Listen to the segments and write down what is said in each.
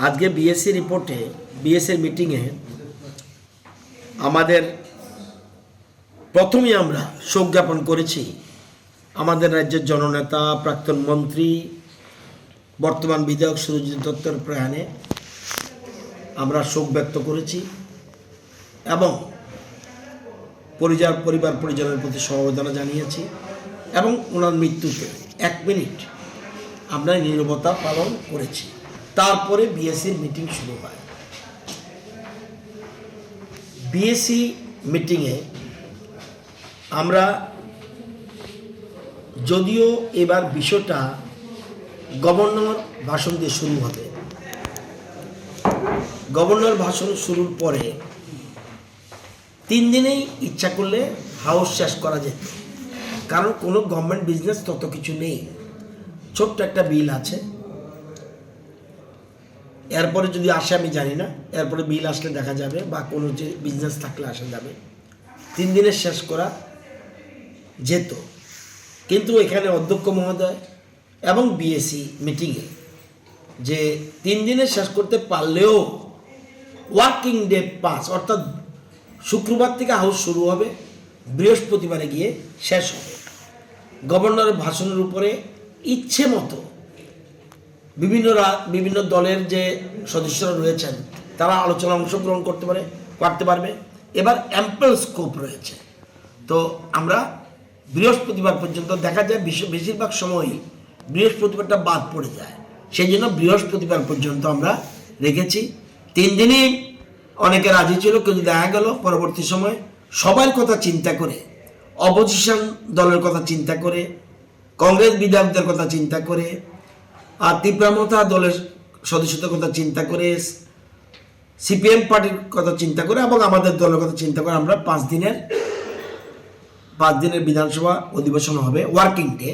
আজকে বিএসসি রিপোর্টে বিএসসির মিটিংয়ে আমাদের প্রথমেই আমরা শোক জ্ঞাপন করেছি আমাদের রাজ্যের জননেতা প্রাক্তন মন্ত্রী বর্তমান বিধায়ক সুরজিৎ দত্তের প্রয়াণে আমরা শোক ব্যক্ত করেছি এবং পরিবার পরিজনের প্রতি সমবেদনা জানিয়েছি এবং ওনার মৃত্যুতে 1 মিনিট আমরা নীরবতা পালন করেছি। তারপরে বিএসসির মিটিং শুরু হয়। বিএসসি মিটিংয়ে আমরা যদিও এবার বিষয়টা গভর্নর ভাষণ দিয়ে শুরু হবে, গভর্নর ভাষণ শুরুর পরে 3 দিনেই ইচ্ছা করলে হাউস শেষ করা যেত, কারণ কোনো গভর্নমেন্ট বিজনেস তত কিছু নেই। ছোট্ট একটা বিল আছে, এরপরে যদি আসে আমি জানি না, এরপরে বিল আসলে দেখা যাবে বা কোনো যে বিজনেস থাকলে আসা যাবে। 3 দিনে শেষ করা যেত, কিন্তু এখানে অধ্যক্ষ মহোদয় এবং বিএসসি মিটিংয়ে যে 3 দিনে শেষ করতে পারলেও ওয়ার্কিং ডে 5 অর্থাৎ শুক্রবার থেকে হাউস শুরু হবে, বৃহস্পতিবারে গিয়ে শেষ হবে। গভর্নরের ভাষণের উপরে ইচ্ছে মতো বিভিন্ন দলের যে সদস্যরা রয়েছেন তারা আলোচনা অংশগ্রহণ করতে পারবে। এবার অ্যাম্পল স্কোপ রয়েছে, তো আমরা বৃহস্পতিবার পর্যন্ত দেখা যায় বেশিরভাগ সময়ই বৃহস্পতিবারটা বাদ পড়ে যায়, সেই জন্য বৃহস্পতিবার পর্যন্ত আমরা রেখেছি। 3 দিনই অনেকে রাজি ছিল, কিন্তু দেখা গেল পরবর্তী সময় সবার কথা চিন্তা করে, অপোজিশন দলের কথা চিন্তা করে, কংগ্রেস বিধায়কদের কথা চিন্তা করে, আর তীব্রমতা দলের সদস্যদের কথা চিন্তা করে, সিপিএম পার্টির কথা চিন্তা করে এবং আমাদের দলের কথা চিন্তা করে আমরা 5 দিনের বিধানসভা অধিবেশন হবে, ওয়ার্কিং ডে,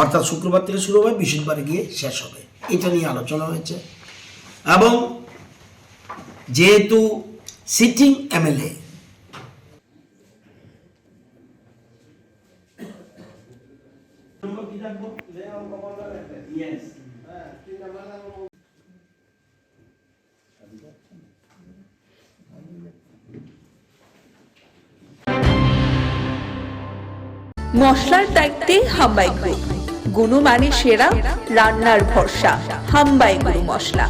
অর্থাৎ শুক্রবার থেকে শুরু হবে, বৃহস্পতিবারে গিয়ে শেষ হবে। এটা নিয়ে আলোচনা হয়েছে এবং যেহেতু সিটিং এমএলএ মশলার দায়িত্বে হাম্বাই গ্রুপ, গুণমানে সেরা, রান্নার ভরসা। হাম্বাই গুরু মশলা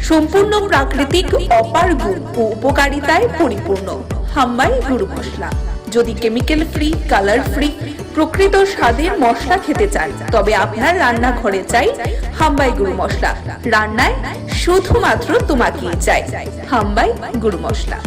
সম্পূর্ণ প্রাকৃতিক, অপার গুণ ও উপকারিতায় পরিপূর্ণ। হাম্বাই গুরু মশলা। যদি কেমিক্যাল ফ্রি, কালার ফ্রি, প্রকৃত স্বাদের মশলা খেতে চান, তবে আপনার রান্নাঘরে চাই হাম্বাই গুরু মশলা। রান্নায় শুধুমাত্র তোমাকেই চাই হাম্বাই গুরু মশলা।